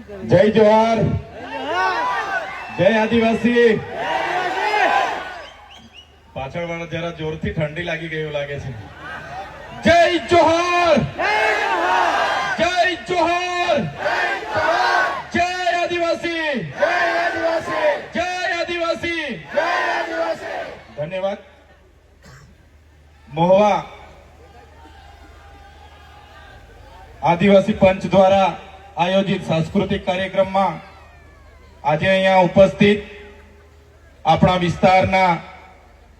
જય જોહાર, જય આદિવાસી. પાછળ વાળા જરા જોરથી ઠંડી લાગી ગયું લાગે છે. જય જોહાર, જય જોહાર, જય આદિવાસી, જય આદિવાસી. ધન્યવાદ. મહુવા આદિવાસી પંચ દ્વારા આયોજિત સાંસ્કૃતિક કાર્યક્રમમાં આજે અહીંયા ઉપસ્થિત આપણા વિસ્તારના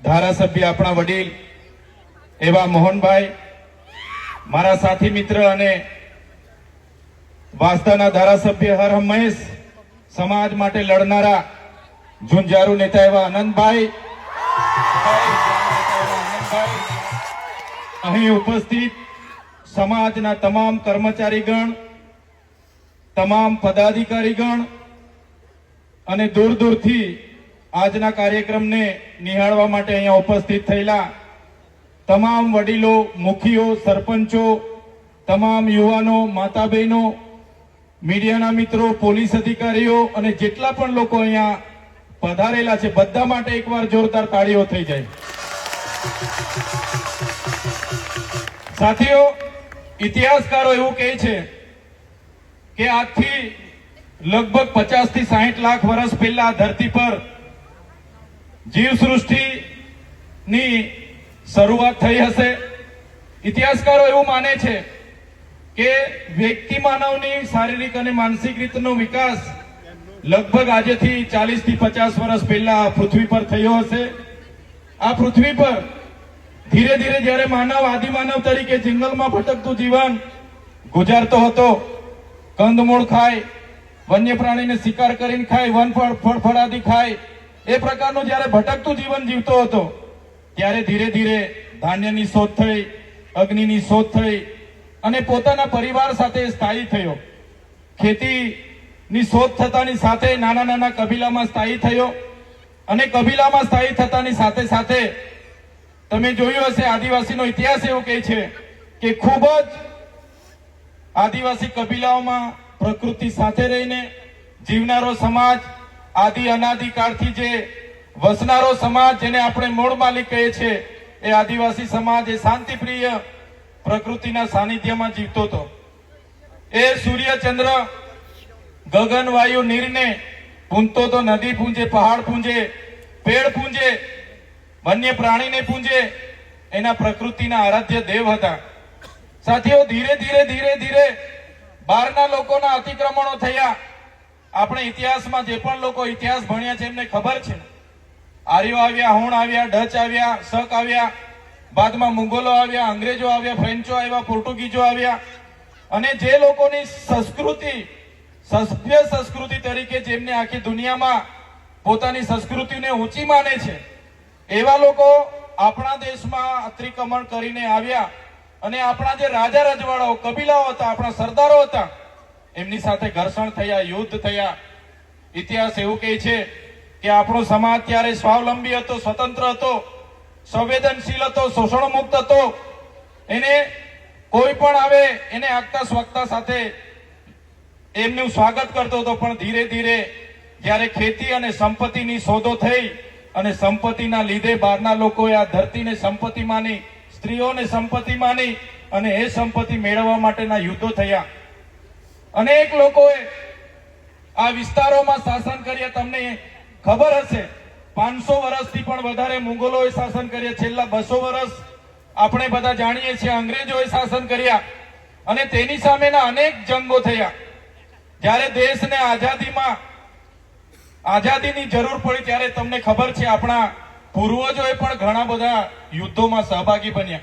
ધારાસભ્ય, આપણા વડીલ એવા મોહનભાઈ, મારા સાથી મિત્ર અને વાંસદાના ધારાસભ્ય હર હંમેશ સમાજ માટે લડનારા ઝુંઝારુ નેતા એવા આનંદભાઈ, અહીં ઉપસ્થિત સમાજના તમામ કર્મચારીગણ, તમામ પદાધિકારીગણ અને દૂર દૂરથી આજના કાર્યક્રમને નિહાળવા માટે અહીંયા ઉપસ્થિત થયેલા તમામ વડીલો, મુખીઓ, સરપંચો, તમામ યુવાનો, માતા બહેનો, મીડિયાના મિત્રો, પોલીસ અધિકારીઓ અને જેટલા પણ લોકો અહીંયા પધારેલા છે બધા માટે એકવાર જોરદાર તાળીઓ થઈ જાય. સાથીઓ, ઇતિહાસકારો એવું કહે છે કે આજથી લગભગ 50 થી 60 લાખ વર્ષ પહેલા ધરતી પર જીવસૃષ્ટિની શરૂઆત થઈ હશે. ઇતિહાસકારો એવું માને છે કે વ્યક્તિ માનવની શારીરિક અને માનસિક રીતનો વિકાસ લગભગ આજેથી 40 થી 50 વર્ષ પહેલા પૃથ્વી પર થયો હશે. આ પૃથ્વી પર ધીરે ધીરે જ્યારે માનવ આદિમાનવ તરીકે જંગલમાં ભટકતું જીવન ગુજારતો હતો, કંદમૂળ ખાય, વન્ય પ્રાણીને શિકાર કરીને ખાય, ફળફળાદી ખાય, એ પ્રકારનું જ્યારે ભટકતું જીવન જીવતો હતો ત્યારે ધીરે ધીરે ધાન્યની શોધ થઈ, અગ્નિની શોધ થઈ અને પોતાના પરિવાર સાથે સ્થાયી થયો. ખેતીની શોધ થતાની સાથે નાના નાના કબીલામાં સ્થાયી થયો અને કબીલામાં સ્થાયી થતાની સાથે સાથે તમે જોયું હશે, આદિવાસીનો ઇતિહાસ એવો કહે છે કે ખૂબ જ આદિવાસી કબીલાઓમાં પ્રકૃતિ સાથે રહીને જીવનારો સમાજ, આદિ અનાદિ કાળથી જે વસનારો સમાજ, જેને આપણે મૂળ માલિક કહીએ છીએ, એ આદિવાસી સમાજ એ શાંતિપ્રિય પ્રકૃતિના સાનિધ્યમાં જીવતો હતો. એ સૂર્ય, ચંદ્ર, ગગન, વાયુ, નીરને પૂંજતો હતો. નદી પૂંજે, પહાડ પૂંજે, પેડ પૂંજે, વન્ય પ્રાણીને પૂંજે, એના પ્રકૃતિના આરાધ્ય દેવ હતા. સાથીઓ, ધીરે ધીરે ધીરે ધીરે બહારના લોકોના અતિક્રમણો થયા. આપણે ઇતિહાસમાં જે પણ લોકો ઇતિહાસ ભણ્યા છે એમને ખબર છે, આર્યો આવ્યા, હોણ આવ્યા, ડચ આવ્યા, શક આવ્યા, બાદમાં મુગલો આવ્યા, અંગ્રેજો આવ્યા, ફ્રેન્ચો આવ્યા, પોર્ટુગીઝો આવ્યા અને જે લોકોની સંસ્કૃતિ સભ્ય સંસ્કૃતિ તરીકે જેમને આખી દુનિયામાં પોતાની સંસ્કૃતિને ઊંચી માને છે એવા લોકો આપણા દેશમાં અતિક્રમણ કરીને આવ્યા અને આપણા જે રાજા રજવાડાઓ, કબીલાઓ હતા, આપણા સરદારો હતા, એમની સાથે ઘર્ષણ થયા, યુદ્ધ થયા. ઇતિહાસ એવું કહે છે કે આપણો સમાજ ત્યારે સ્વાવલંબી હતો, સ્વતંત્ર હતો, સંવેદનશીલ હતો, શોષણ મુક્ત હતો. એને કોઈ પણ આવે એને આગતા સ્વાગતા સાથે એમનું સ્વાગત કરતો હતો. પણ ધીરે ધીરે જ્યારે ખેતી અને સંપત્તિની શોધો થઈ અને સંપત્તિના લીધે બહારના લોકોએ આ ધરતીને સંપત્તિ માની, સ્ત્રીઓને સંપત્તિ માની અને એ સંપત્તિ મેળવવા માટેના યુદ્ધો થયા. અનેક લોકોએ આ વિસ્તારોમાં શાસન કર્યા. તમને ખબર હશે, 500 વર્ષથી પણ વધારે મુગલોએ શાસન કર્યા. છેલ્લા 200 વર્ષ આપણે બધા જાણીએ છીએ અંગ્રેજોએ શાસન કર્યા અને તેની સામેના અનેક જંગો થયા. જ્યારે દેશને આઝાદીની જરૂર પડી ત્યારે તમને ખબર છે આપણા પૂર્વજોએ પણ ઘણા બધા યુદ્ધોમાં સહભાગી બન્યા.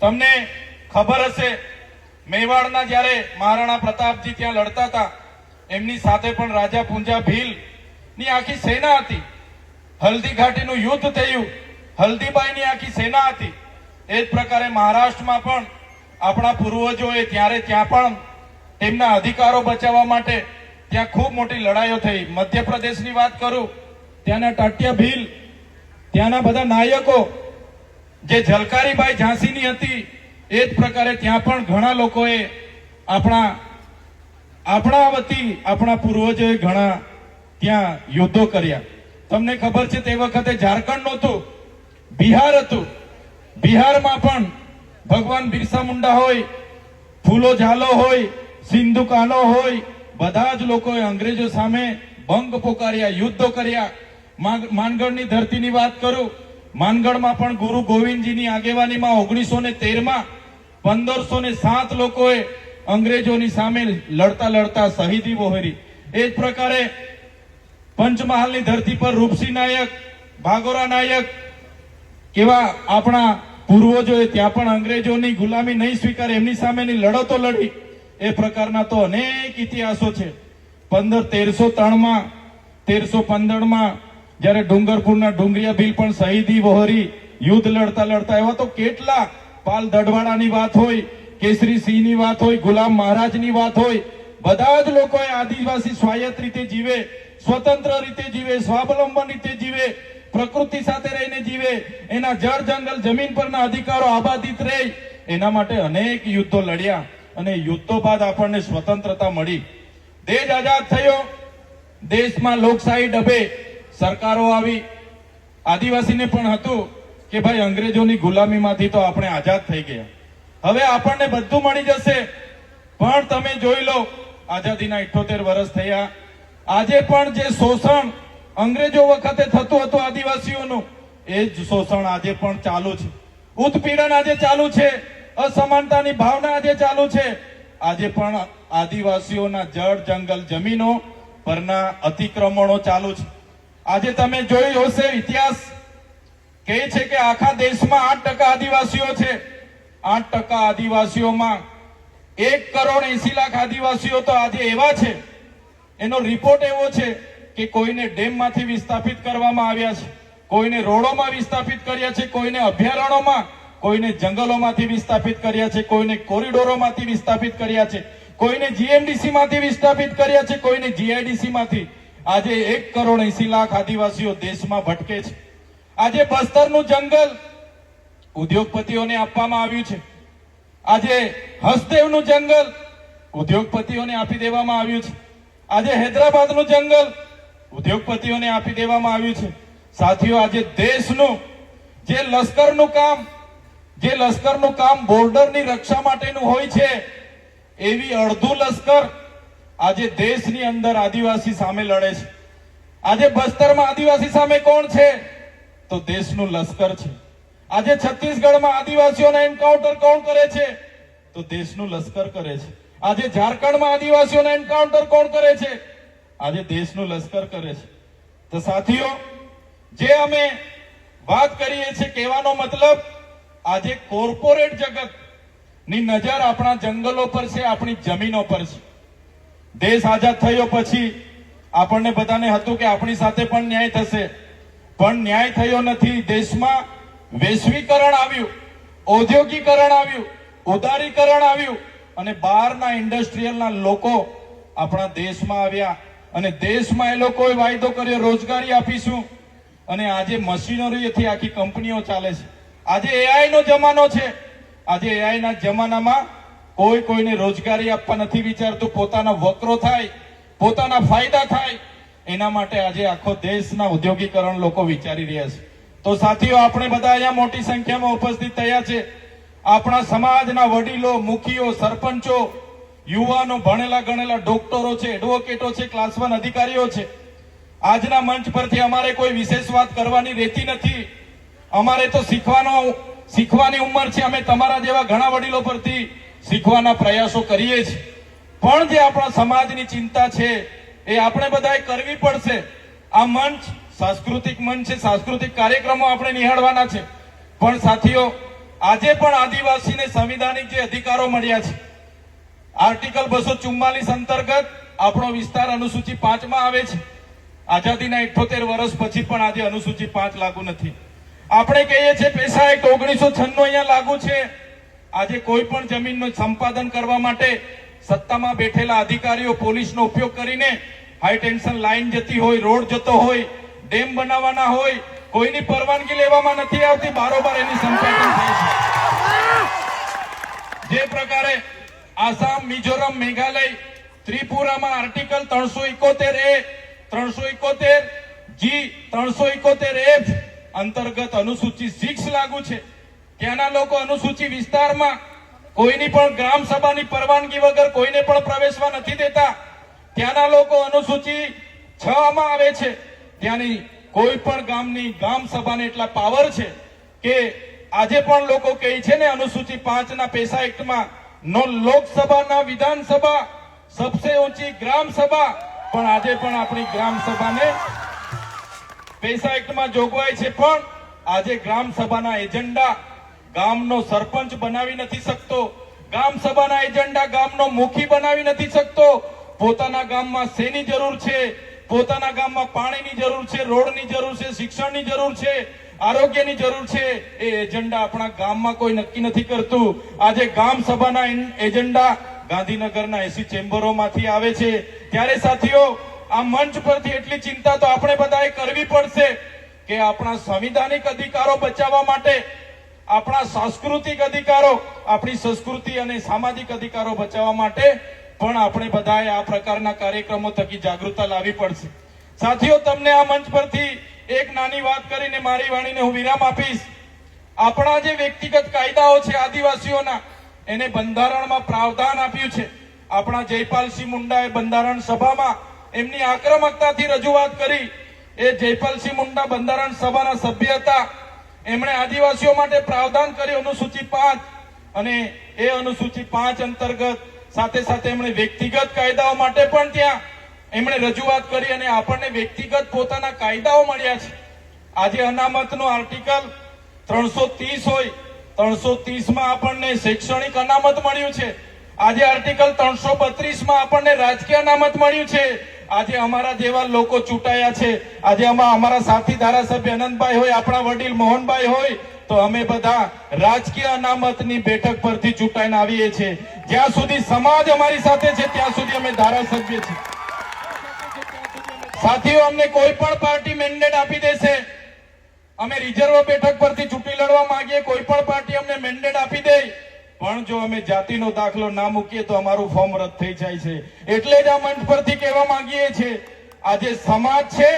તમને ખબર હશે, મેવાડના જ્યારે મહારાણા પ્રતાપજી ત્યાં લડતા હતા, એમની સાથે પણ રાજા પૂંજા ભીલ ની આખી સેના હતી. હલ્દી ઘાટીનું યુદ્ધ થયું, હલ્દીબાઈની આખી સેના હતી. એ જ પ્રકારે મહારાષ્ટ્રમાં પણ આપણા પૂર્વજોએ ત્યાં પણ તેમના અધિકારો બચાવવા માટે ત્યાં ખૂબ મોટી લડાઈઓ થઈ. મધ્યપ્રદેશની વાત કરું, ત્યાંના ટાટિયા ભીલ, ત્યાંના બધા નાયકો, જે ઝલકારીબાઈ ઝાંસીની હતી, એ જ પ્રકારે ત્યાં પણ ઘણા લોકોએ આપણા આપણા વતી આપણા પૂર્વજોએ ઘણા ત્યાં યુદ્ધો કર્યા. તમને ખબર છે તે વખતે ઝારખંડ નહોતું, બિહાર હતું. બિહારમાં પણ ભગવાન બિરસા મુંડા હોય, ફૂલો ઝાલો હોય, સિંધુ કાનો હોય, બધા જ લોકોએ અંગ્રેજો સામે ભંગ પોકાર્યા, યુદ્ધો કર્યા. માનગઢની ધરતીની વાત કરું, માનગઢમાં પણ ગુરુ ગોવિંદજીની આગેવાનીમાં 1913માં 1507 લોકોએ અંગ્રેજોની સામે લડતા લડતા શહીદી વહોરી. એ જ પ્રકારે પંચમહાલની ધરતી પર રૂપસિંહ નાયક, ભાગોરા નાયક, કેવા આપણા પૂર્વજોએ ત્યાં પણ અંગ્રેજોની ગુલામી નહીં સ્વીકારી, એમની સામેની લડતો લડી. એ પ્રકારના તો અનેક ઇતિહાસો છે. 1303માં 1315માં જયારે ડુંગરપુરના ડુંગરિયા ભીલ પણ શહીદી વહોરી, યુદ્ધ લડતા લડતા. એવા તો કેટલા, પાલ દડવાડાની વાત હોય, કેસરી સિંહની વાત હોય, ગુલામ મહારાજની વાત હોય, બધા જ લોકોએ આદિવાસી સ્વાયત્ત રીતે જીવે, સ્વતંત્ર રીતે જીવે, સ્વાવલંબન રીતે જીવે, પ્રકૃતિ સાથે રહીને જીવે, એના જળ જંગલ જમીન પરના અધિકારો આબાદિત રહે, એના માટે અનેક યુદ્ધો લડ્યા. અને યુદ્ધો બાદ આપણને સ્વતંત્રતા મળી, દેશ આઝાદ થયો. દેશમાં લોકશાહી ડબે સરકારો આવી. આદિવાસીને પણ હતું કે ભાઈ અંગ્રેજોની ગુલામીમાંથી તો આપણે આઝાદ થઈ ગયા, હવે આપણને બધું મળી જશે. પણ તમે જોઈ લો, આઝાદીના 78 વર્ષ થયા. આજે પણ જે શોષણ અંગ્રેજો વખતે થતું હતું આદિવાસીઓનું, એ જ શોષણ આજે પણ ચાલુ છે. ઉત્પીડન આજે ચાલુ છે, અસમાનતાની ભાવના આજે ચાલુ છે. આજે પણ આદિવાસીઓના જળ જંગલ જમીનો પરના અતિક્રમણો ચાલુ છે. આજે તમે જોયું હશે, ઇતિહાસ કહે છે કે આખા દેશમાં 8% આદિવાસીઓ છે. 8% આદિવાસીઓમાં 1,80,00,000 આદિવાસીઓ તો આજે એવા છે, એનો રિપોર્ટ એવો છે કે કોઈને ડેમમાંથી વિસ્થાપિત કરવામાં આવ્યા છે, કોઈને રોડોમાં વિસ્થાપિત કર્યા છે, કોઈને અભયારણ્યોમાં, કોઈને જંગલોમાંથી વિસ્થાપિત કર્યા છે, કોઈને કોરિડોરોમાંથી વિસ્થાપિત કર્યા છે, કોઈને જીએમડીસી માંથી વિસ્થાપિત કર્યા છે, કોઈને જીઆઈડીસી માંથી. આજે 1,80,00,000 આદિવાસીઓ દેશમાં ભટકે છે. આજે બસ્તરનું જંગલ ઉદ્યોગપતિઓને આપવામાં આવ્યું છે. આજે હસદેવનું જંગલ ઉદ્યોગપતિઓને આપી દેવામાં આવ્યું છે. આજે હૈદરાબાદનું જંગલ ઉદ્યોગપતિઓને આપી દેવામાં આવ્યું છે. સાથીઓ, આજે દેશનું જે લશ્કરનું કામ બોર્ડરની રક્ષા માટેનું હોય છે, એવી અડધું લશ્કર આજે દેશની અંદર આદિવાસી સામે લડે છે. આજે બસ્તરમાં આદિવાસી સામે કોણ છે? તો દેશનું લશ્કર છે. આજે છત્તીસગઢમાં આદિવાસીઓના એન્કાઉન્ટર કોણ કરે છે? તો દેશનું લશ્કર કરે છે. આજે ઝારખંડમાં આદિવાસીઓના એન્કાઉન્ટર કોણ કરે છે? આજે દેશનું લશ્કર કરે છે. તો સાથીઓ, જે અમે વાત કરીએ છીએ, કહેવાનો મતલબ, આજે કોર્પોરેટ જગતની નજર આપણા જંગલો પર છે, આપણી જમીનો પર છે. દેશ આઝાદ થયો પછી આપણને બધાને હતું કે આપણી સાથે પણ ન્યાય થશે, પણ ન્યાય થયો નથી. દેશમાં વૈશ્વિકરણ આવ્યું, ઔદ્યોગિકરણ આવ્યું, ઉદારીકરણ આવ્યું, અને બહારના ઇન્ડસ્ટ્રીયલના લોકો આપણા દેશમાં આવ્યા, અને દેશમાં એ લોકોએ વાયદો કર્યો રોજગારી આપીશું, અને આજે મશીનરીથી આખી કંપનીઓ ચાલે છે. આજે એઆઈ નો જમાનો છે. આજે એઆઈ ના જમાનામાં કોઈ કોઈને રોજગારી આપવા નથી વિચારતું. પોતાના વકરો થાય, પોતાના ફાયદા થાય, એના માટે આજે આખો દેશના ઉદ્યોગીકરણ લોકો વિચારી રહ્યા છે. તો સાથીઓ, આપણે બધા અહીંયા મોટી સંખ્યામાં ઉપસ્થિત થયા છે. આપણા સમાજના વડીલો, મુખીઓ, સરપંચો, યુવાનો, ભણેલા ગણેલા ડોક્ટરો છે, એડવોકેટો છે, ક્લાસ 1 અધિકારીઓ છે. આજના મંચ પરથી અમારે કોઈ વિશેષ વાત કરવાની રહેતી નથી. અમારે તો શીખવાની ઉંમર છે. અમે તમારા જેવા ઘણા વડીલો પરથી શીખવાના પ્રયાસો કરીએ છીએ. પણ જે આપણા સમાજની ચિંતા છે એ આપણે બધાએ કરવી પડશે. આ મંચ સાંસ્કૃતિક મંચ છે, સાંસ્કૃતિક કાર્યક્રમો આપણે નિહાળવાના છે. પણ સાથીઓ, આજે પણ આદિવાસીને સંવિધાનિક જે અધિકારો મળ્યા છે, આર્ટિકલ 244 અંતર્ગત આપણો વિસ્તાર અનુસૂચિ 5 માં આવે છે. આઝાદીના 78 વર્ષ પછી પણ આજે અનુસૂચિ 5 લાગુ નથી. આપણે કહીએ છીએ પેશા એક્ટ 1996 અહીંયા લાગુ છે. આજે કોઈ પણ જમીનનું સંપાદન કરવા માટે સત્તામાં બેઠેલા અધિકારીઓ પોલીસનો ઉપયોગ કરીને હાઈ ટેન્શન લાઈન જતી હોય, રોડ જતો હોય, ડેમ બનાવવાના હોય, કોઈની પરવાનગી લેવામાં નથી આવતી, બારોબાર એની સંપાદન થાય છે. જે પ્રકારે આસામ, મિઝોરમ, મેઘાલય, ત્રિપુરામાં આર્ટિકલ 371A, 371G, 371F અંતર્ગત અનુસૂચિ 6 લાગુ છે. ત્યાંના લોકો અનુસૂચિ વિસ્તારમાં કોઈની પણ ગ્રામ સભાની પરવાનગી વગર કોઈને પણ પ્રવેશવા નથી દેતા. ત્યાંના લોકો અનુસૂચિ 6 માં આવે છે. ત્યાંની કોઈ પણ ગામની ગામ સભાને એટલા પાવર છે કે આજે પણ લોકો કહે છે ને અનુસૂચિ 5 ના પેસા એક્ટમાં નો લોકસભા ના વિધાનસભા સબસે ઊંચી ગ્રામ સભા, પણ આજે પણ આપણી ગ્રામ સભાને પેસા એક્ટમાં જોગવાઈ છે, પણ આજે ગ્રામ સભાના એજન્ડા ગામનો સરપંચ બનાવી નથી શકતો, ગામ સભાના એજન્ડા ગામનો મુખી બનાવી નથી શકતો. પોતાના ગામમાં શેની જરૂર છે, પોતાના ગામમાં પાણીની જરૂર છે, રોડની જરૂર છે, શિક્ષણની જરૂર છે, આરોગ્યની જરૂર છે, એ એજન્ડા આપણા ગામમાં કોઈ નક્કી નથી કરતું. આજે ગામ સભાના એજન્ડા ગાંધીનગરના 80 ચેમ્બરોમાંથી આવે છે. ત્યારે સાથીઓ, આ મંચ પરથી એટલી ચિંતા તો આપણે બધાએ કરવી પડશે કે આપણા સંવિધાનિક અધિકારો બચાવવા માટે, આપણા સાંસ્કૃતિક અધિકારો, આપણી સંસ્કૃતિ અને સામાજિક અધિકારો બચાવવા માટે પણ આપણે બધાએ આ પ્રકારના કાર્યક્રમો થકી જાગૃતતા લાવવી પડશે. સાથીઓ, તમને આ મંચ પરથી એક નાની વાત કરીને મારી વાણીને હું વિરામ આપીશ. આપણા જે વ્યક્તિગત કાયદાઓ છે આદિવાસીઓના, એને બંધારણમાં પ્રાવધાન આપ્યું છે. આપણા જયપાલસિંહ મુંડાએ બંધારણ સભામાં એમની આક્રમકતાથી રજૂઆત કરી. એ જયપાલસિંહ મુંડા બંધારણ સભાના સભ્ય હતા. એમણે આદિવાસીઓ માટે પ્રાવધાન કર્યું અનુસૂચિ 5, અને એ અનુસૂચિ 5 અંતર્ગત સાથે સાથે એમણે વ્યક્તિગત કાયદાઓ માટે પણ ત્યાં એમણે રજૂઆત કરી અને આપણને વ્યક્તિગત પોતાના કાયદાઓ મળ્યા છે. આજે અનામતનો આર્ટિકલ 330 હોય, 330 માં આપણને શૈક્ષણિક અનામત મળ્યું છે. આજે આર્ટિકલ 332 માં આપણને રાજકીય અનામત મળ્યું છે. આજે અમારા જેવા લોકો ચૂંટાયા છે. આજે અમારા સાથી ધારાસભ્ય અનંતભાઈ હોય, આપણા વડીલ મોહનભાઈ હોય, તો અમે બધા રાજકીય અનામતની બેઠક પરથી ચૂંટાઈને આવીએ છીએ. જ્યાં સુધી સમાજ અમારી સાથે છે ત્યાં સુધી અમે ધારાસભ્ય છીએ. સાથીઓ, અમને કોઈ પણ પાર્ટી મેન્ડેટ આપી દેશે, અમે રિઝર્વ બેઠક પરથી ચૂંટણી લડવા માંગીએ, કોઈ પણ પાર્ટી અમને મેન્ડેટ આપી દે, પણ જો અમે જાતિનો દાખલો ના મૂકીએ તો અમારું ફોર્મ રદ થઈ જાય છે. એટલે જ આ મંચ પરથી કહેવા માંગીએ છીએ, આજે સમાજ છે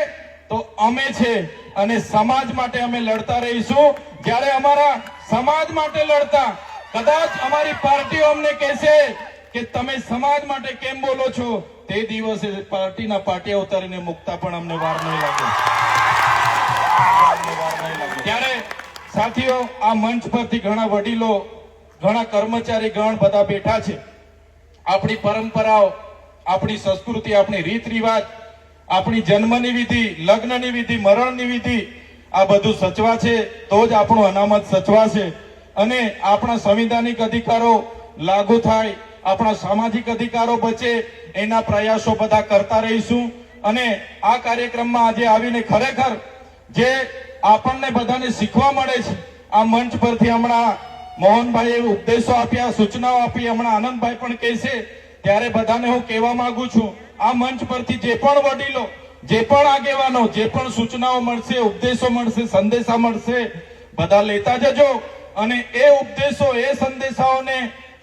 તો અમે છે, અને સમાજ માટે અમે લડતા રહીશું. જ્યારે અમારા સમાજ માટે લડતા કદાચ અમારી પાર્ટીઓ અમને કહેશે કે તમે સમાજ માટે કેમ બોલો છો, તે દિવસે પાર્ટીના પાટિયા ઉતારીને મુકતા પણ અમને વાર નહીં લાગે. ત્યારે સાથીઓ, આ મંચ પરથી ઘણા વડીલો, ઘણા કર્મચારી ગણ બધા બેઠા છે. આપણી પરંપરાઓ, આપણી સંસ્કૃતિ, આપણી રીત રિવાજ, આપણી જન્મની વિધિ, લગ્નની વિધિ, મરણની વિધિ, આ બધું સચવા છે તો જ આપણું અનામત સચવાશે અને આપણા સંવિધાનિક અધિકારો લાગુ થાય, આપણા સામાજિક અધિકારો બચે, એના પ્રયાસો બધા કરતા રહીશું. અને આ કાર્યક્રમમાં આજે આવીને ખરેખર જે આપણને બધાને શીખવા મળે છે, આ મંચ પરથી હમણાં મોહનભાઈએ ઉપદેશો આપ્યા, સૂચનાઓ આપી, હમણાં આનંદભાઈ પણ કહેશે, ત્યારે બધાને હું કહેવા માંગુ છું, આ મંચ પરથી જે પણ વડીલો, જે પણ આગેવાનો, જે પણ સૂચનાઓ મળશે, ઉપદેશો મળશે, સંદેશા મળશે, બધા લેતા જજો. અને એ ઉપદેશો, એ સંદેશાઓને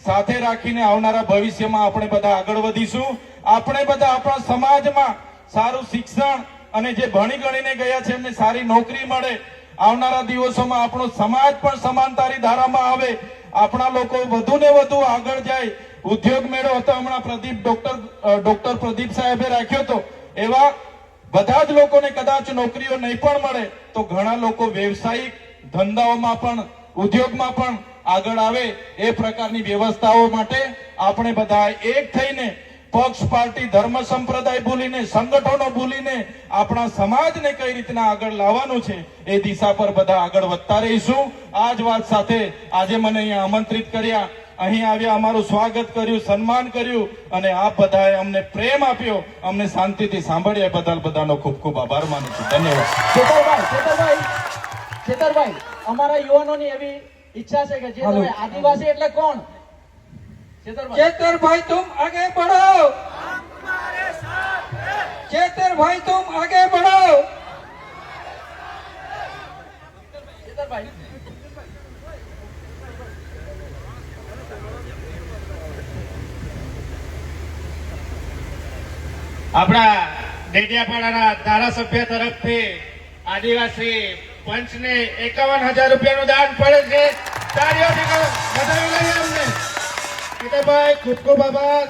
સાથે રાખીને આવનારા ભવિષ્યમાં આપણે બધા આગળ વધીશું. આપણે બધા આપણા સમાજમાં સારું શિક્ષણ અને જે ભણી ગણીને ગયા છે એમને સારી નોકરી મળે. આવનારા દિવસોમાં આપણો સમાજ પણ સમાનતાની ધારામાં આવે, આપણા લોકો વધુ ને વધુ આગળ જાય. ઉદ્યોગ મેળો હતો હમણાં ડોક્ટર પ્રદીપ સાહેબે રાખ્યો હતો, એવા બધા જ લોકોને કદાચ નોકરીઓ નહીં પણ મળે તો ઘણા લોકો વ્યવસાયિક ધંધાઓમાં પણ, ઉદ્યોગમાં પણ આગળ આવે. એ પ્રકારની વ્યવસ્થાઓ માટે આપણે બધા એક થઈને, પક્ષ, પાર્ટી, ધર્મ, સંપ્રદાય ભૂલીને, સંગઠનો ભૂલીને આપણા સમાજને કઈ રીતના આગળ લાવવાનું છે એ દિશા પર બધા આગળ વધતા રહીશું. આ જ વાત સાથે આજે મને અહીંયા આમંત્રિત કર્યા, અહીં આવ્યા, અમારું સ્વાગત કર્યું, સન્માન કર્યું અને આપ બધાએ અમને પ્રેમ આપ્યો, અમને શાંતિથી સાંભળ્યા બદલ બધાનો ખૂબ ખૂબ આભાર માનું છું. ધન્યવાદ. ચેતરભાઈ, અમારા યુવાનોની એવી ઈચ્છા છે કે જે તમે આદિવાસી એટલે કોણ? चेतर भाई तुम आगे बढ़ो, चेतर भाई तुम आगे बढ़ो. ચેતરભાઈ, આપણા ડેડિયાપાડાના ધારાસભ્ય તરફથી આદિવાસી પંચને 51,000 રૂપિયાનું દાન પડે છે. તાળીઓથી વધાવી લઈએ અમને. ગીતાભાઈ ખૂબ ખૂબ આભાર.